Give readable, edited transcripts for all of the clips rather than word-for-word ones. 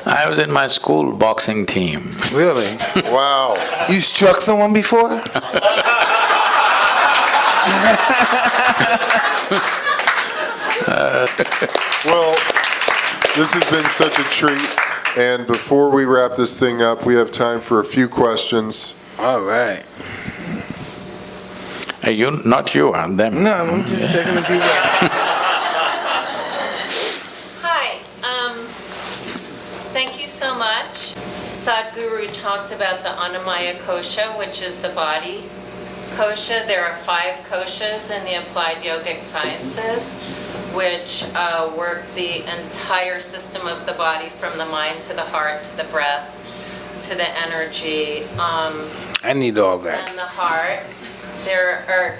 I was in my school boxing team. Really? Wow. You struck someone before? Well, this has been such a treat, and before we wrap this thing up, we have time for a few questions. All right. You, not you, them. No, I'm just checking if you Hi, thank you so much. Sadhguru talked about the Annamaya kosha, which is the body kosha. There are 5 koshas in the applied yogic sciences, which work the entire system of the body, from the mind to the heart to the breath to the energy. I need all that. And the heart. There are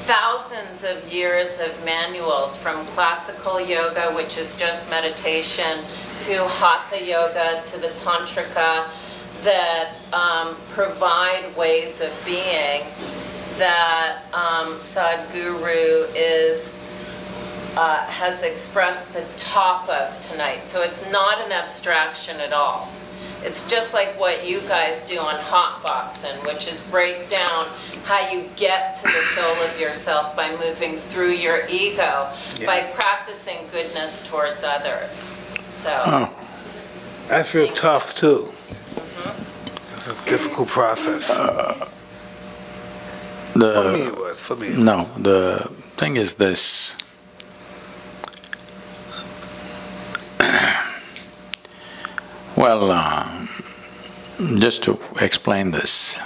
thousands of years of manuals, from classical yoga, which is just meditation, to hatha yoga, to the tantrika, that provide ways of being that Sadhguru has expressed the top of tonight. So it's not an abstraction at all. It's just like what you guys do on Hotboxing, which is break down how you get to the soul of yourself by moving through your ego, by practicing goodness towards others. So That's real tough too. It's a difficult process. For me it was, for me. No, the thing is this. Well, just to explain this,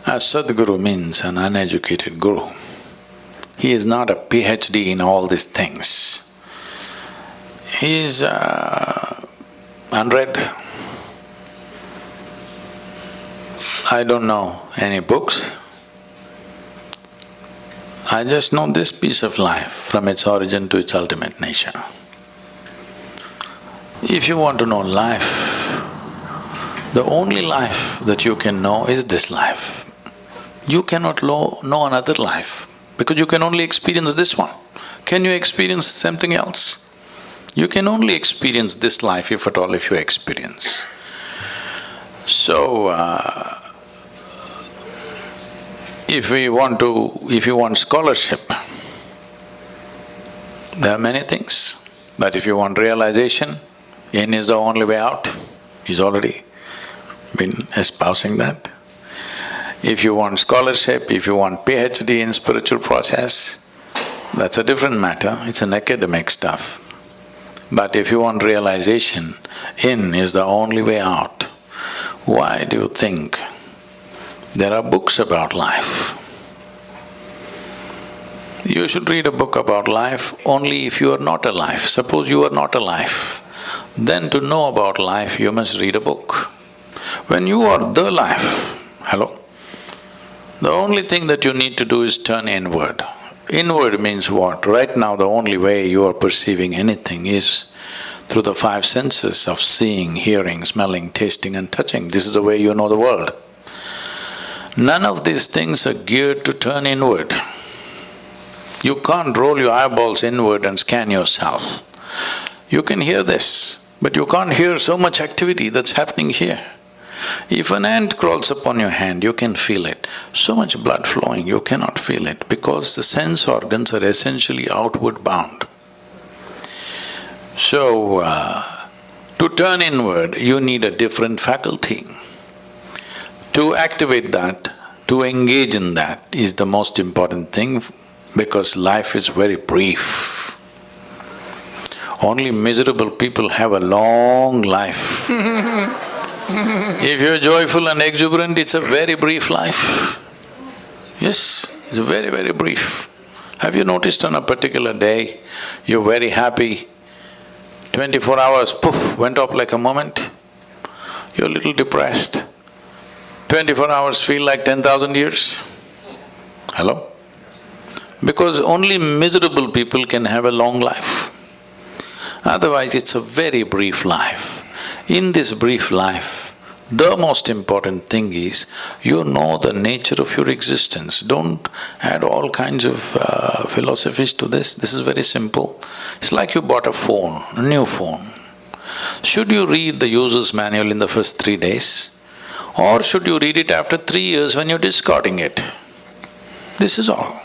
Sadhguru means an uneducated guru. He is not a PhD in all these things. He is unread. I don't know any books. I just know this piece of life from its origin to its ultimate nature. If you want to know life, the only life that you can know is this life. You cannot know another life because you can only experience this one. Can you experience something else? You can only experience this life, if at all, if you experience. So, if you want scholarship, there are many things. But if you want realization, in is the only way out. He's already been espousing that. If you want scholarship, if you want PhD in spiritual process, that's a different matter, it's an academic stuff. But if you want realization, in is the only way out. Why do you think there are books about life? You should read a book about life only if you are not alive. Suppose you are not alive, then to know about life you must read a book. When you are the life, hello? The only thing that you need to do is turn inward. Inward means what? Right now the only way you are perceiving anything is through the 5 senses of seeing, hearing, smelling, tasting and touching. This is the way you know the world. None of these things are geared to turn inward. You can't roll your eyeballs inward and scan yourself. You can hear this, but you can't hear so much activity that's happening here. If an ant crawls upon your hand, you can feel it. So much blood flowing, you cannot feel it because the sense organs are essentially outward bound. So, to turn inward, you need a different faculty. To activate that, to engage in that is the most important thing because life is very brief. Only miserable people have a long life. If you're joyful and exuberant, it's a very brief life. Yes, it's very, very brief. Have you noticed on a particular day, you're very happy, 24 hours, poof, went up like a moment? You're a little depressed. 24 hours feel like 10,000 years? Hello? Because only miserable people can have a long life. Otherwise, it's a very brief life. In this brief life, the most important thing is you know the nature of your existence. Don't add all kinds of philosophies to this. This is very simple. It's like you bought a phone, a new phone. Should you read the user's manual in the first 3 days? Or should you read it after 3 years when you're discarding it? This is all.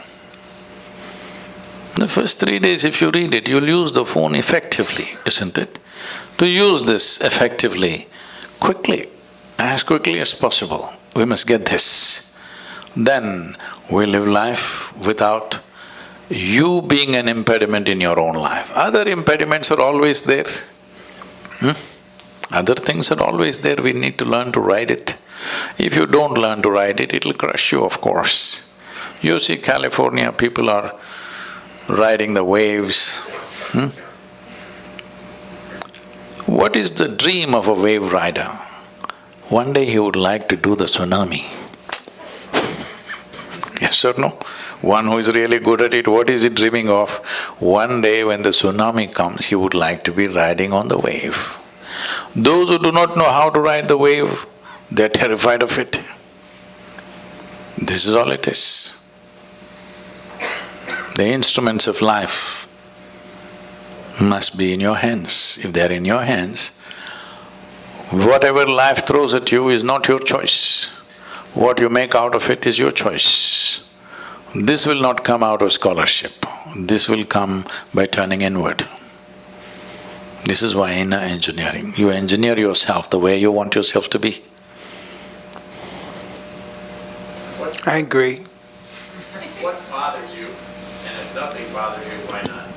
The first 3 days if you read it, you'll use the phone effectively, isn't it? To use this effectively, quickly, as quickly as possible, we must get this. Then we live life without you being an impediment in your own life. Other impediments are always there. Other things are always there, we need to learn to ride it. If you don't learn to ride it, it'll crush you, of course. You see California, people are riding the waves. What is the dream of a wave rider? One day he would like to do the tsunami. Yes or no? One who is really good at it, what is he dreaming of? One day when the tsunami comes, he would like to be riding on the wave. Those who do not know how to ride the wave, they're terrified of it. This is all it is. The instruments of life must be in your hands. If they're in your hands, whatever life throws at you is not your choice. What you make out of it is your choice. This will not come out of scholarship. This will come by turning inward. This is why inner engineering. You engineer yourself the way you want yourself to be. I agree. What bothers you, and if nothing bothers you, why not?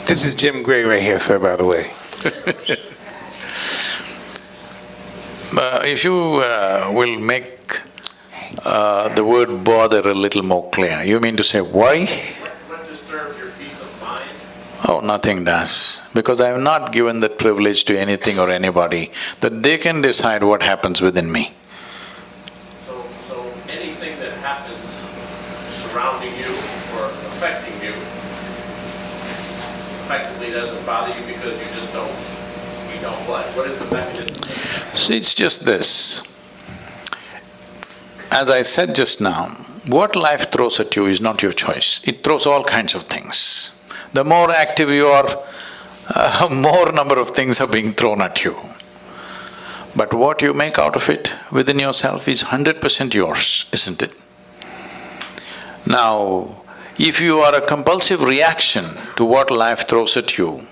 This is Jim Gray right here, sir, by the way. If you will make the word bother a little more clear, you mean to say why? What disturbs your peace of mind? Oh, nothing does. Because I have not given that privilege to anything or anybody that they can decide what happens within me. So anything that happens surrounding you or affecting you effectively doesn't bother you because you just don't, you don't what? What is the mechanism? See, it's just this. As I said just now, what life throws at you is not your choice. It throws all kinds of things. The more active you are, more number of things are being thrown at you. But what you make out of it within yourself is 100% yours, isn't it? Now, if you are a compulsive reaction to what life throws at you,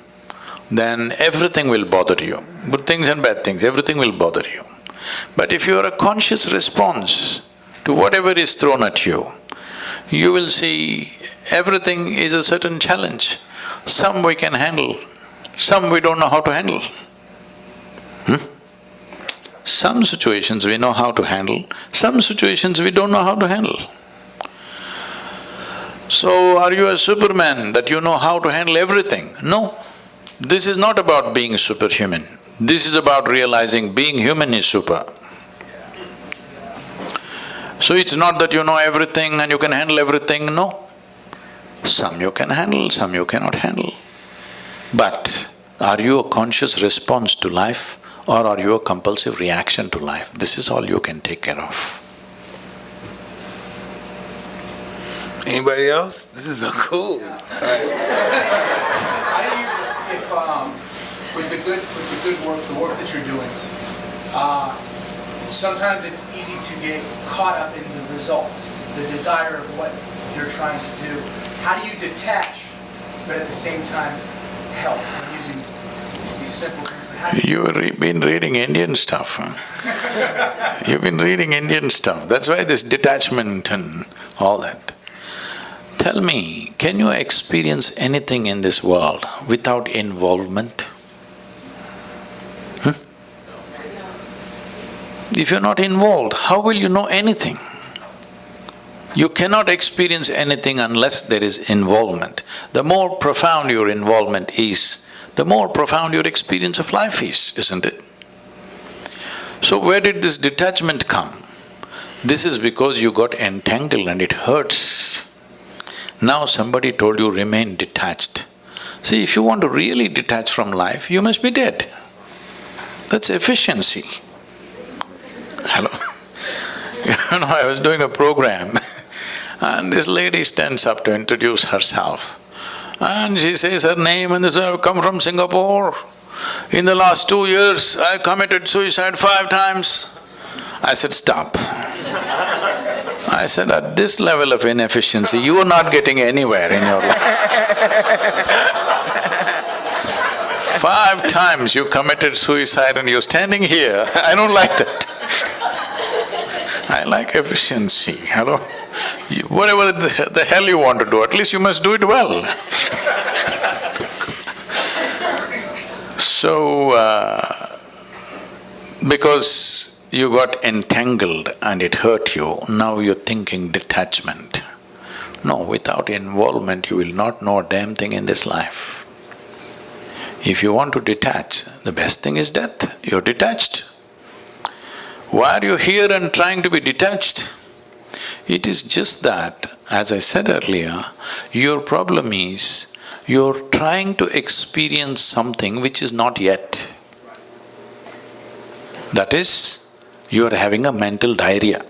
then everything will bother you. Good things and bad things, everything will bother you. But if you are a conscious response to whatever is thrown at you, you will see everything is a certain challenge. Some we can handle, some we don't know how to handle. Some situations we know how to handle, some situations we don't know how to handle. So, are you a Superman that you know how to handle everything? No. This is not about being superhuman. This is about realizing being human is super. So it's not that you know everything and you can handle everything, no. Some you can handle, some you cannot handle. But are you a conscious response to life or are you a compulsive reaction to life? This is all you can take care of. Anybody else? This is so cool. How do you, if with the good work, the work that you're doing, sometimes it's easy to get caught up in the result, the desire of what you're trying to do. How do you detach, but at the same time help? I'm using these simple things. But how do you You've been reading Indian stuff, huh? You've been reading Indian stuff, that's why this detachment and all that. Tell me, can you experience anything in this world without involvement? If you're not involved, how will you know anything? You cannot experience anything unless there is involvement. The more profound your involvement is, the more profound your experience of life is, isn't it? So where did this detachment come? This is because you got entangled and it hurts. Now somebody told you remain detached. See, if you want to really detach from life, you must be dead. That's efficiency. Hello? I was doing a program and this lady stands up to introduce herself. And she says her name and says, I've come from Singapore. In the last 2 years, I committed suicide 5 times. I said, stop. I said, at this level of inefficiency, you are not getting anywhere in your life. 5 times you committed suicide and you're standing here, I don't like that. I like efficiency, hello? Whatever the hell you want to do, at least you must do it well. So, because you got entangled and it hurt you, now you're thinking detachment. No, without involvement you will not know a damn thing in this life. If you want to detach, the best thing is death, you're detached. Why are you here and trying to be detached? It is just that, as I said earlier, your problem is you're trying to experience something which is not yet. That is, you're having a mental diarrhea.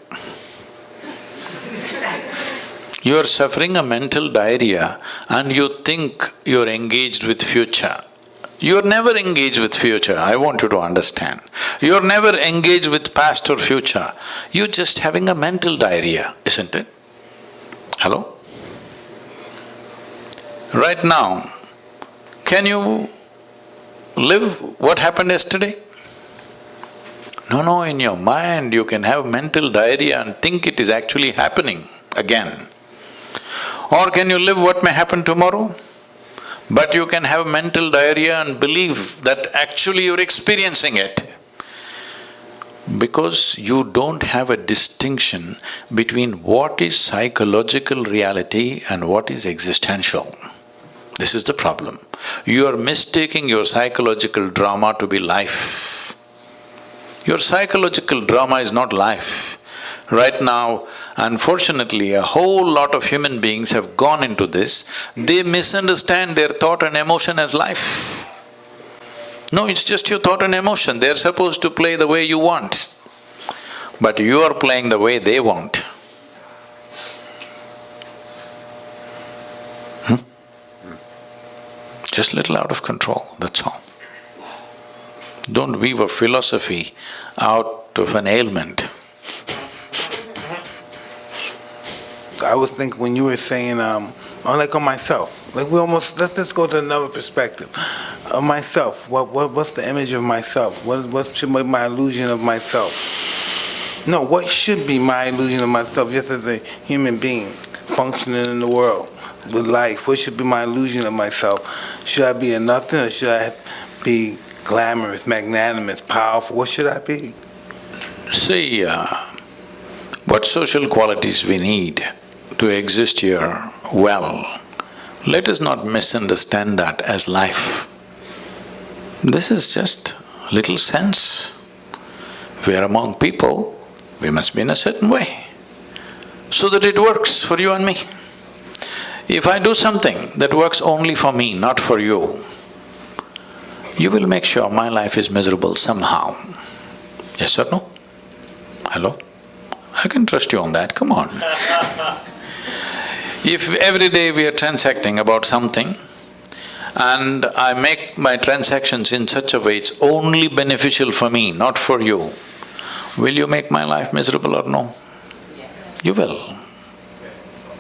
You're suffering a mental diarrhea and you think you're engaged with future. You're never engaged with future, I want you to understand. You're never engaged with past or future. You're just having a mental diarrhea, isn't it? Hello? Right now, can you live what happened yesterday? No, in your mind you can have mental diarrhea and think it is actually happening again. Or can you live what may happen tomorrow? But you can have mental diarrhea and believe that actually you're experiencing it. Because you don't have a distinction between what is psychological reality and what is existential. This is the problem. You are mistaking your psychological drama to be life. Your psychological drama is not life. Right now, unfortunately, a whole lot of human beings have gone into this, they misunderstand their thought and emotion as life. No, it's just your thought and emotion, they're supposed to play the way you want. But you are playing the way they want. Just little out of control, that's all. Don't weave a philosophy out of an ailment. I was thinking when you were saying, like on myself, like we almost, let's just go to another perspective. Myself, what's the image of myself? What should be my illusion of myself? No, what should be my illusion of myself just as a human being functioning in the world with life? What should be my illusion of myself? Should I be a nothing or should I be glamorous, magnanimous, powerful? What should I be? See, what social qualities we need to exist here well, let us not misunderstand that as life. This is just little sense. If we are among people, we must be in a certain way, so that it works for you and me. If I do something that works only for me, not for you, you will make sure my life is miserable somehow. Yes or no? Hello? I can trust you on that, come on. If every day we are transacting about something and I make my transactions in such a way it's only beneficial for me, not for you, will you make my life miserable or no? Yes. You will.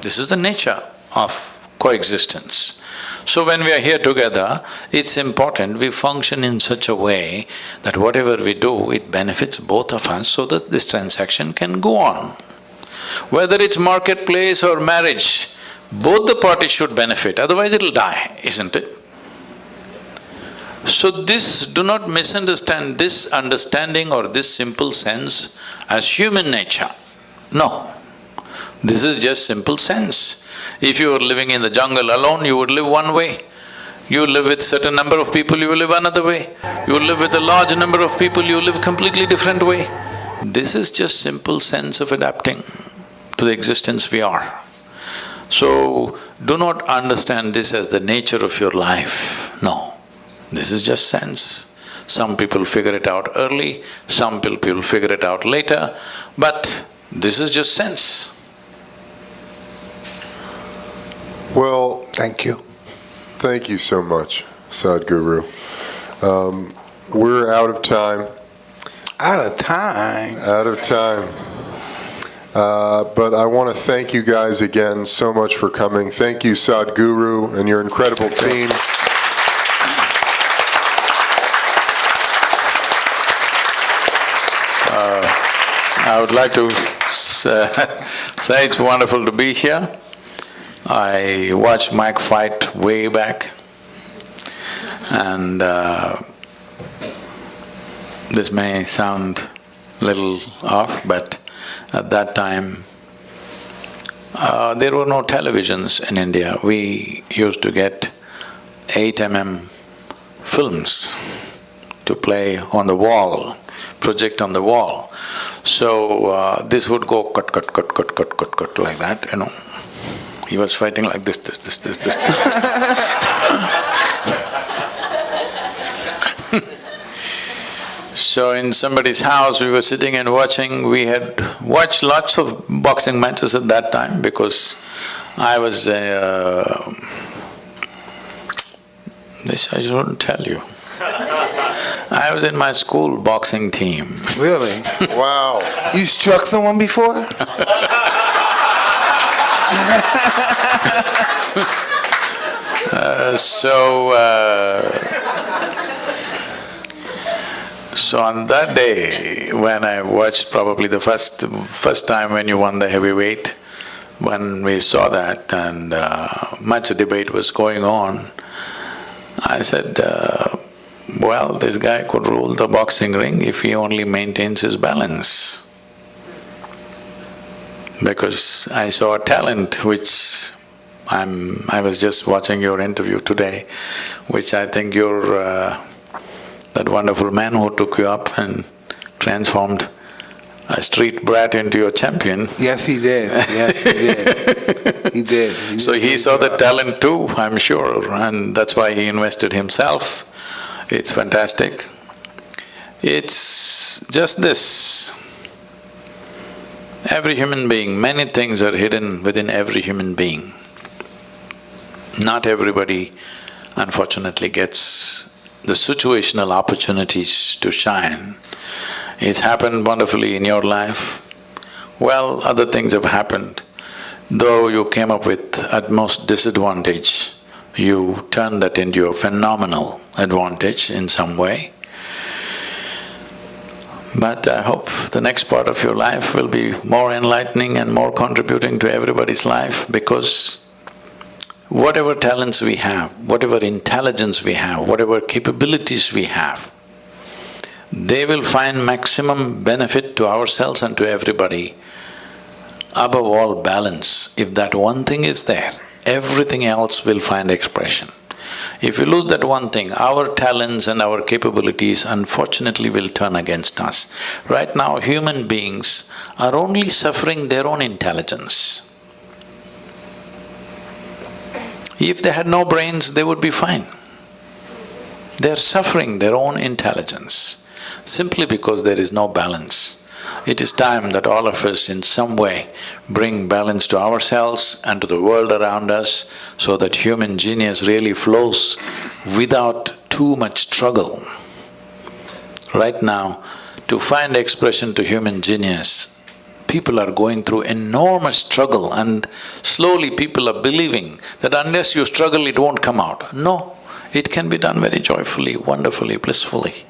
This is the nature of coexistence. So when we are here together, it's important we function in such a way that whatever we do, it benefits both of us so that this transaction can go on. Whether it's marketplace or marriage, both the parties should benefit, otherwise it'll die, isn't it? So do not misunderstand this understanding or this simple sense as human nature. No, this is just simple sense. If you were living in the jungle alone, you would live one way. You live with certain number of people, you live another way. You live with a large number of people, you live completely different way. This is just simple sense of adapting to the existence we are. So, do not understand this as the nature of your life, no. This is just sense. Some people figure it out early, some people figure it out later, but this is just sense. Well, Thank you. thank you so much, Sadhguru. We're out of time. Out of time. Out of time. But I want to thank you guys again so much for coming. Thank you, Sadhguru, and your incredible team. I would like to say it's wonderful to be here. I watched Mike fight way back, and this may sound little off, but at that time, there were no televisions in India. We used to get 8 mm films to play on the wall, project on the wall. So this would go cut like that, you know. He was fighting like this. So in somebody's house, we were sitting and watching. We had watched lots of boxing matches at that time because I was this I shouldn't tell you. I was in my school boxing team. Really? Wow. You struck someone before? So on that day, when I watched probably the first time when you won the heavyweight, when we saw that and much debate was going on, I said, well, this guy could rule the boxing ring if he only maintains his balance. Because I saw a talent which I was just watching your interview today, which I think you're that wonderful man who took you up and transformed a street brat into a champion. Yes, he did. Yes, he did. He did. So he saw the talent too, I'm sure, and that's why he invested himself. It's fantastic. It's just this. Every human being, many things are hidden within every human being. Not everybody, unfortunately, gets the situational opportunities to shine. It's happened wonderfully in your life. Well, other things have happened. Though you came up with utmost disadvantage, you turned that into a phenomenal advantage in some way. But I hope the next part of your life will be more enlightening and more contributing to everybody's life, because whatever talents we have, whatever intelligence we have, whatever capabilities we have, they will find maximum benefit to ourselves and to everybody. Above all, balance. If that one thing is there, everything else will find expression. If we lose that one thing, our talents and our capabilities unfortunately will turn against us. Right now, human beings are only suffering their own intelligence. If they had no brains, they would be fine. They're suffering their own intelligence simply because there is no balance. It is time that all of us in some way bring balance to ourselves and to the world around us so that human genius really flows without too much struggle. Right now, to find expression to human genius, people are going through enormous struggle, and slowly people are believing that unless you struggle, it won't come out. No, it can be done very joyfully, wonderfully, blissfully,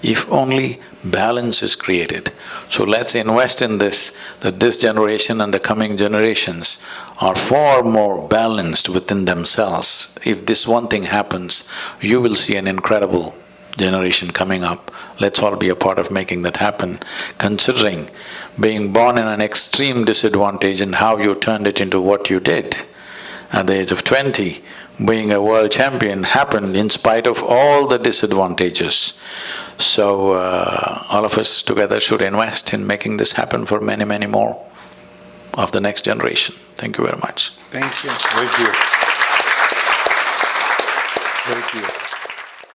if only balance is created. So let's invest in this, that this generation and the coming generations are far more balanced within themselves. If this one thing happens, you will see an incredible generation coming up. Let's all be a part of making that happen, considering being born in an extreme disadvantage and how you turned it into what you did. At the age of 20, being a world champion happened in spite of all the disadvantages. So, all of us together should invest in making this happen for many, many more of the next generation. Thank you very much. Thank you. Thank you. Thank you.